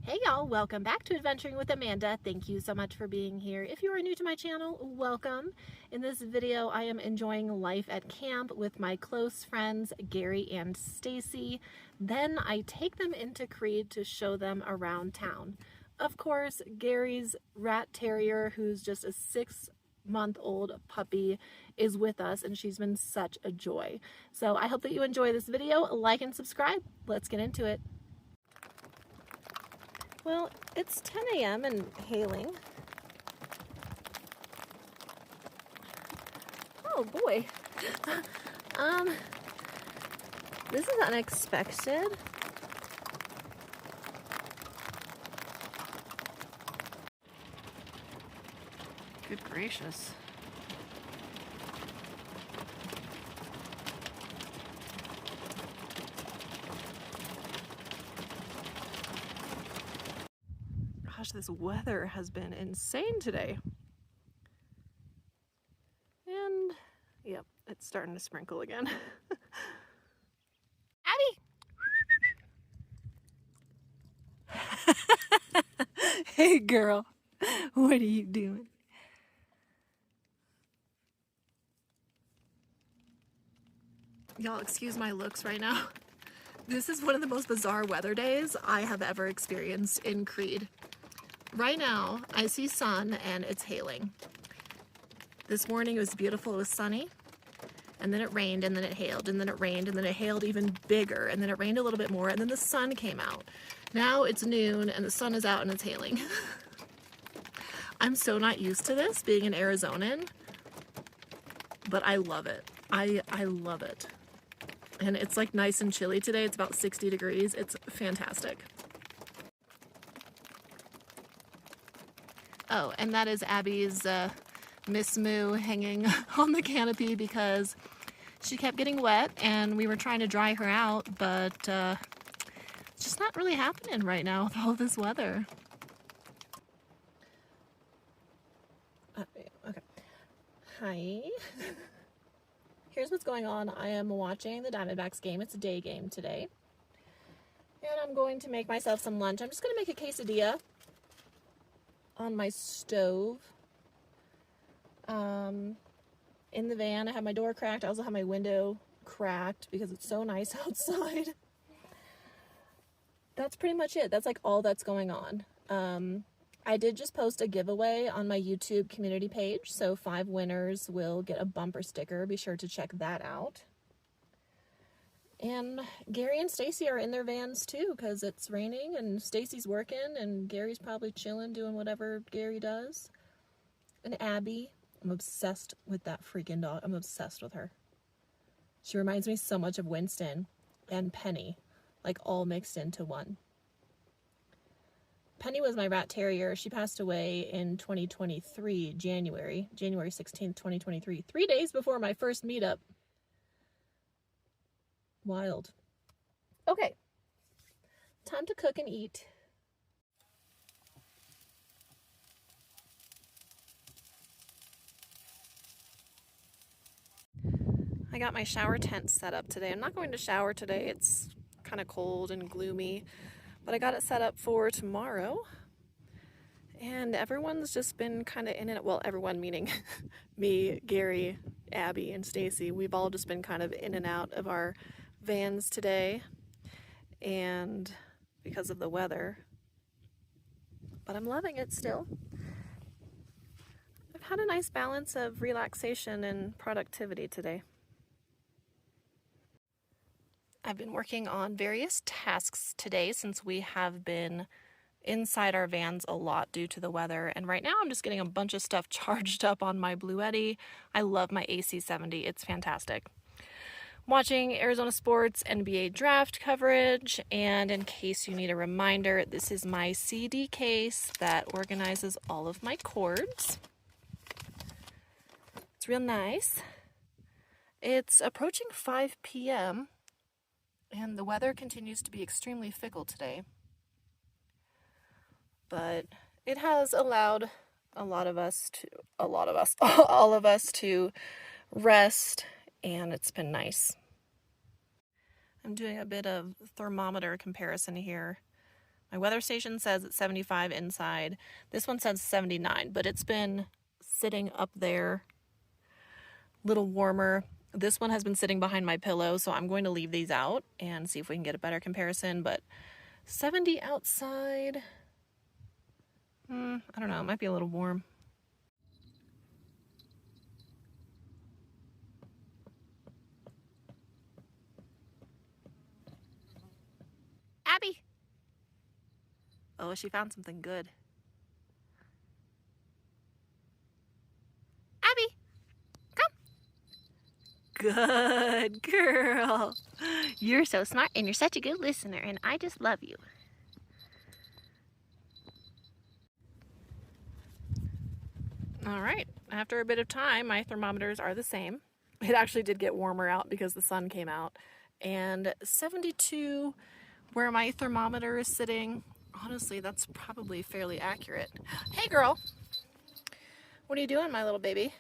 Hey y'all, welcome back to Adventuring with Amanda. Thank you so much for being here. If you are new to my channel, welcome. In this video, I am enjoying life at camp with my close friends, Gary and Stacey. Then I take them into Creede to show them around town. Of course, Gary's rat terrier, who's just a 6-month-old puppy, is with us, and she's been such a joy. So I hope that you enjoy this video. Like and subscribe. Let's get into it. Well, it's 10 a.m. and hailing. Oh boy. This is unexpected. Good gracious. Gosh, this weather has been insane today. And, yep, it's starting to sprinkle again. Abby! Hey girl, what are you doing? Y'all, excuse my looks right now. This is one of the most bizarre weather days I have ever experienced in Creede. Right now, I see sun and it's hailing. This morning it was beautiful, it was sunny, and then it rained, and then it hailed, and then it rained, and then it hailed even bigger, and then it rained a little bit more, and then the sun came out. Now it's noon and the sun is out and it's hailing. I'm so not used to this, being an Arizonan, but I love it. I love it. And it's like nice and chilly today. It's about 60 degrees. It's fantastic. Oh, and that is Abby's Miss Moo hanging on the canopy because she kept getting wet and we were trying to dry her out, but it's just not really happening right now with all this weather. Okay. Hi. Here's what's going on. I am watching the Diamondbacks game. It's a day game today. And I'm going to make myself some lunch. I'm just going to make a quesadilla on my stove. In the van, I have my door cracked. I also have my window cracked because it's so nice outside. That's pretty much it. That's like all that's going on. I did just post a giveaway on my YouTube community page, so 5 winners will get a bumper sticker. Be sure to check that out. And Gary and Stacey are in their vans too because it's raining and Stacey's working and Gary's probably chilling doing whatever Gary does. And Abby, I'm obsessed with that freaking dog. I'm obsessed with her. She reminds me so much of Winston and Penny, like all mixed into one. Penny was my rat terrier. She passed away in 2023, January 16th, 2023, 3 days before my first meetup. Wild. Okay, time to cook and eat. I got my shower tent set up today. I'm not going to shower today. It's kind of cold and gloomy, but I got it set up for tomorrow. And everyone's just been kind of in and out. Well, everyone meaning me, Gary, Abby, and Stacey. We've all just been kind of in and out of our vans today, and because of the weather, but I'm loving it still. I've had a nice balance of relaxation and productivity today. I've been working on various tasks today since we have been inside our vans a lot due to the weather, and right now I'm just getting a bunch of stuff charged up on my Bluetti. I love my AC70, it's fantastic. Watching Arizona sports NBA draft coverage, and in case you need a reminder, this is my CD case that organizes all of my cords. It's real nice. It's approaching 5 p.m. and the weather continues to be extremely fickle today, but it has allowed all of us to rest, and it's been nice. I'm doing a bit of thermometer comparison here My weather station says it's 75 inside. This one says 79, but it's been sitting up there a little warmer. This one has been sitting behind my pillow, so I'm going to leave these out and see if we can get a better comparison. But 70 outside, I don't know, it might be a little warm. Abby! Oh, she found something good. Abby! Good girl. You're so smart and you're such a good listener and I just love you. All right, after a bit of time, my thermometers are the same. It actually did get warmer out because the sun came out. And 72 where my thermometer is sitting, honestly, that's probably fairly accurate. Hey girl, what are you doing, my little baby?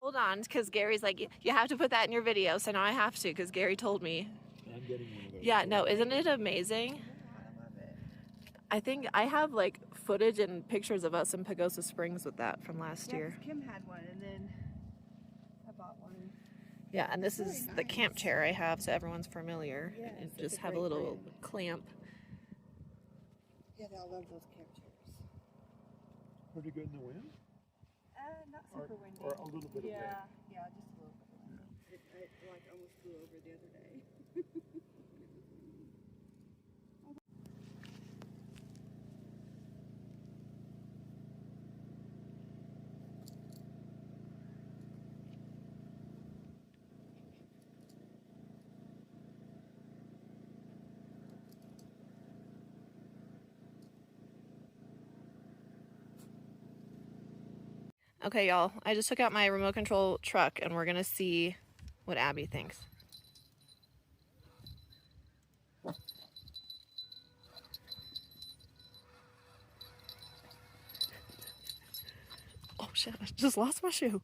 Hold on, because Gary's like, you have to put that in your video, so now I have to, because Gary told me. I'm getting one of those. Yeah, no, isn't it amazing? I love it. I think I have like footage and pictures of us in Pagosa Springs with that from last year. 'Cause Kim had one, and then I bought one. Yeah, and this It's is really the nice. camp chair I have, so everyone's familiar. Yes, And it's just a have a great little brand. clamp. Yeah, I love those camp chairs. Pretty good in the wind? Not Or- super windy. or a little bit of yeah, wind. yeah, just a little bit of wind. It like almost flew over the other day. Okay, y'all, I just took out my remote control truck and we're gonna see what Abby thinks. Oh shit, I just lost my shoe.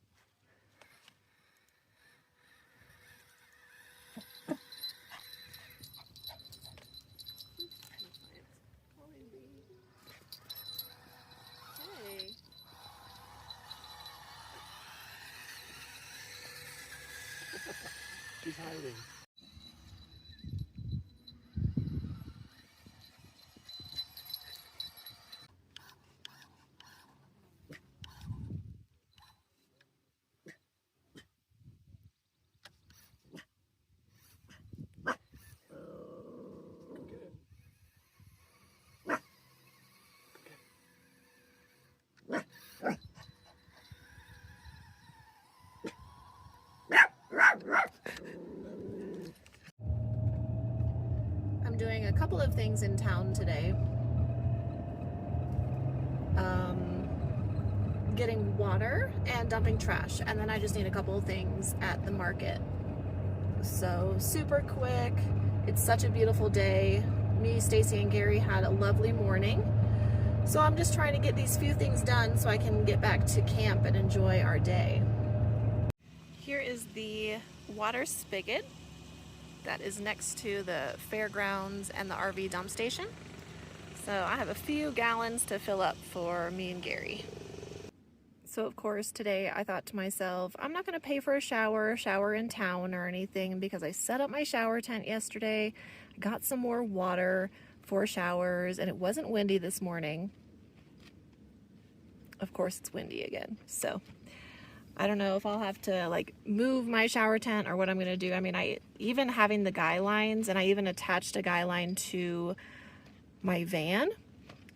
Hey. She's hiding. I'm doing a couple of things in town today. Getting water and dumping trash, and then I just need a couple of things at the market. So super quick. It's such a beautiful day. Me, Stacey, and Gary had a lovely morning. So I'm just trying to get these few things done so I can get back to camp and enjoy our day. Here is the water spigot that is next to the fairgrounds and the RV dump station. So I have a few gallons to fill up for me and Gary. So of course today I thought to myself, I'm not going to pay for a shower in town or anything, because I set up my shower tent yesterday. I got some more water for showers, and it wasn't windy this morning. Of course it's windy again. So I don't know if I'll have to like move my shower tent or what I'm going to do. I mean, even having the guy lines, and I even attached a guy line to my van,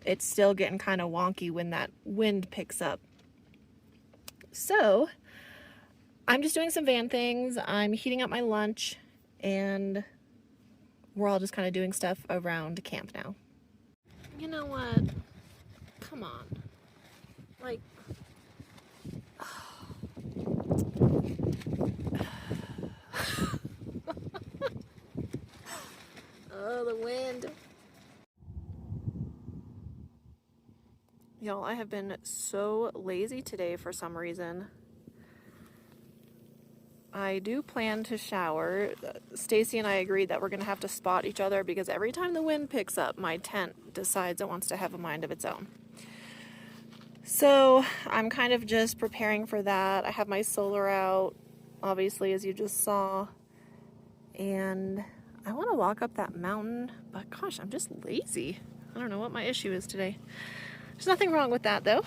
it's still getting kind of wonky when that wind picks up. So I'm just doing some van things. I'm heating up my lunch, and we're all just kind of doing stuff around camp now. You know what? Come on. Like, oh, the wind. Y'all, I have been so lazy today for some reason. I do plan to shower. Stacey and I agreed that we're going to have to spot each other, because every time the wind picks up, my tent decides it wants to have a mind of its own. So I'm kind of just preparing for that. I have my solar out, obviously, as you just saw. And I want to walk up that mountain, but gosh, I'm just lazy. I don't know what my issue is today. There's nothing wrong with that though.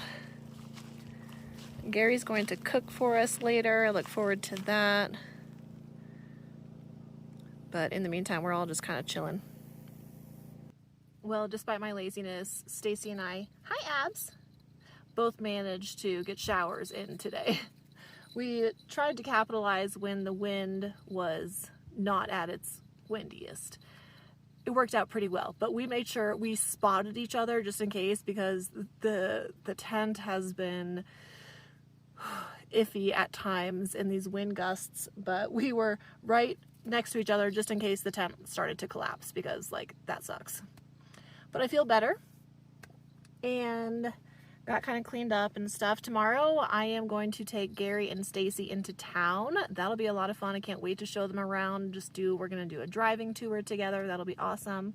Gary's going to cook for us later. I look forward to that. But in the meantime, we're all just kind of chilling. Well, despite my laziness, Stacey and I, hi Abs, both managed to get showers in today. We tried to capitalize when the wind was not at its windiest. It worked out pretty well, but we made sure we spotted each other just in case, because the tent has been iffy at times in these wind gusts, but we were right next to each other just in case the tent started to collapse, because like that sucks. But I feel better and got kind of cleaned up and stuff. Tomorrow I am going to take Gary and Stacey into town. That'll be a lot of fun. I can't wait to show them around. We're gonna do a driving tour together. That'll be awesome.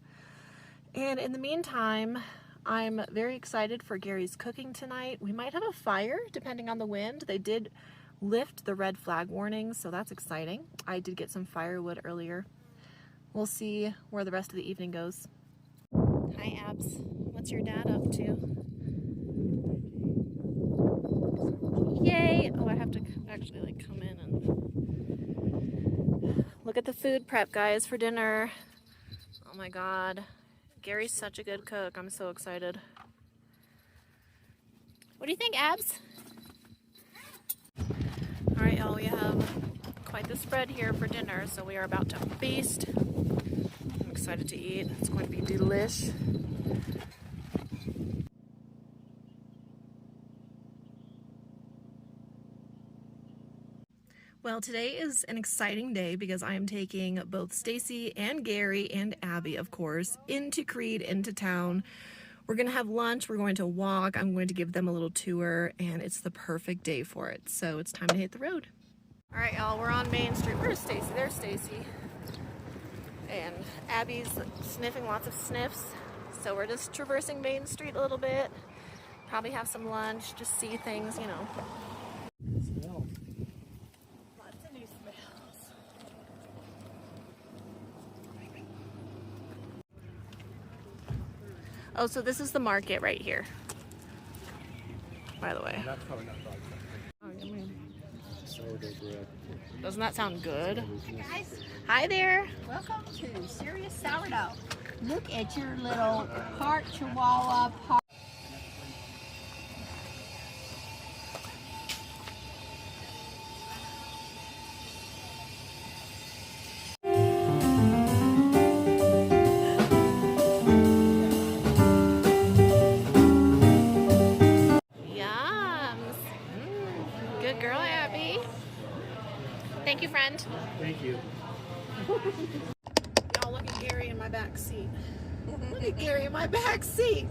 And in the meantime, I'm very excited for Gary's cooking tonight. We might have a fire depending on the wind. They did lift the red flag warning, so that's exciting. I did get some firewood earlier. We'll see where the rest of the evening goes. Hi Abs, what's your dad up to? Yay! Oh, I have to actually like come in and look at the food prep, guys, for dinner. Oh my god. Gary's such a good cook. I'm so excited. What do you think, Abs? Alright, y'all, we have quite the spread here for dinner, so we are about to feast. I'm excited to eat. It's going to be delish. Well, today is an exciting day because I am taking both Stacey and Gary and Abby, of course, into Creede, into town. We're going to have lunch, we're going to walk, I'm going to give them a little tour, and it's the perfect day for it. So it's time to hit the road. All right, y'all, we're on Main Street. Where's Stacey? There's Stacey. And Abby's sniffing lots of sniffs. So we're just traversing Main Street a little bit. Probably have some lunch, just see things, you know. Smell. Oh, so this is the market right here, by the way. That's probably not dog something. Sourdough bread. Doesn't that sound good? Hey guys, Hi there. welcome to Serious Sourdough. Look at your little part chihuahua part. Yums. Good girl, Abby. Thank you, friend. Thank you. Y'all, look at Gary in my back seat. Look at Gary in my back seat.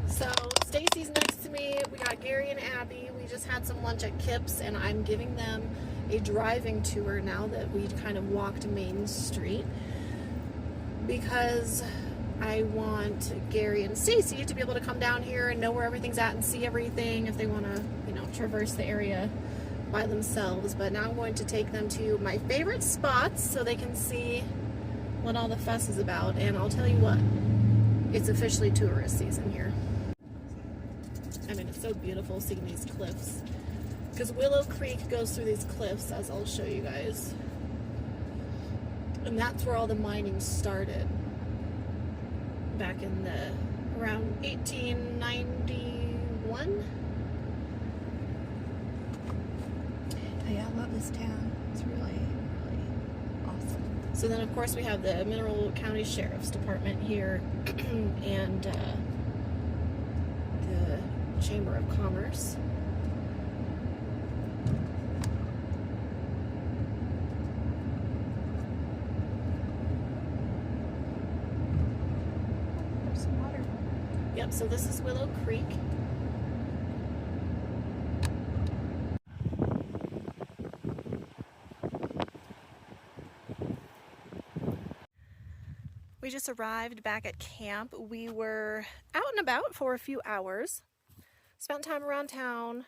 So Stacey's next to me. We got Gary and Abby. We just had some lunch at Kip's, and I'm giving them a driving tour now that we kind of walked Main Street, because I want Gary and Stacey to be able to come down here and know where everything's at and see everything if they want to, you know, traverse the area by themselves. But now I'm going to take them to my favorite spots so they can see what all the fuss is about. And I'll tell you what, it's officially tourist season here. I mean, it's so beautiful seeing these cliffs, because Willow Creek goes through these cliffs, as I'll show you guys. And that's where all the mining started back in the around 1891. Oh yeah, I love this town. It's really, really awesome. So then, of course, we have the Mineral County Sheriff's Department here and the Chamber of Commerce. There's some water. Yep, so this is Willow Creek. We just arrived back at camp. We were out and about for a few hours, spent time around town,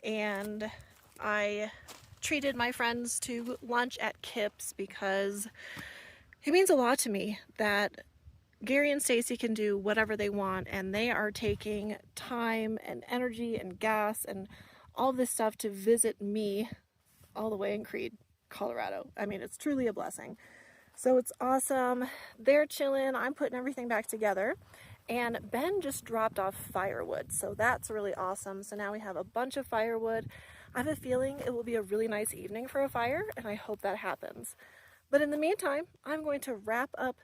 and I treated my friends to lunch at Kip's because it means a lot to me that Gary and Stacey can do whatever they want, and they are taking time and energy and gas and all this stuff to visit me all the way in Creede, Colorado. I mean, it's truly a blessing. So it's awesome. They're chilling. I'm putting everything back together. And Ben just dropped off firewood. So that's really awesome. So now we have a bunch of firewood. I have a feeling it will be a really nice evening for a fire, and I hope that happens. But in the meantime, I'm going to wrap up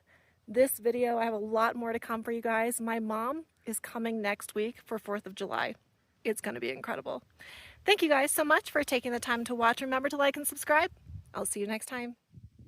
this video. I have a lot more to come for you guys. My mom is coming next week for 4th of July. It's going to be incredible. Thank you guys so much for taking the time to watch. Remember to like and subscribe. I'll see you next time.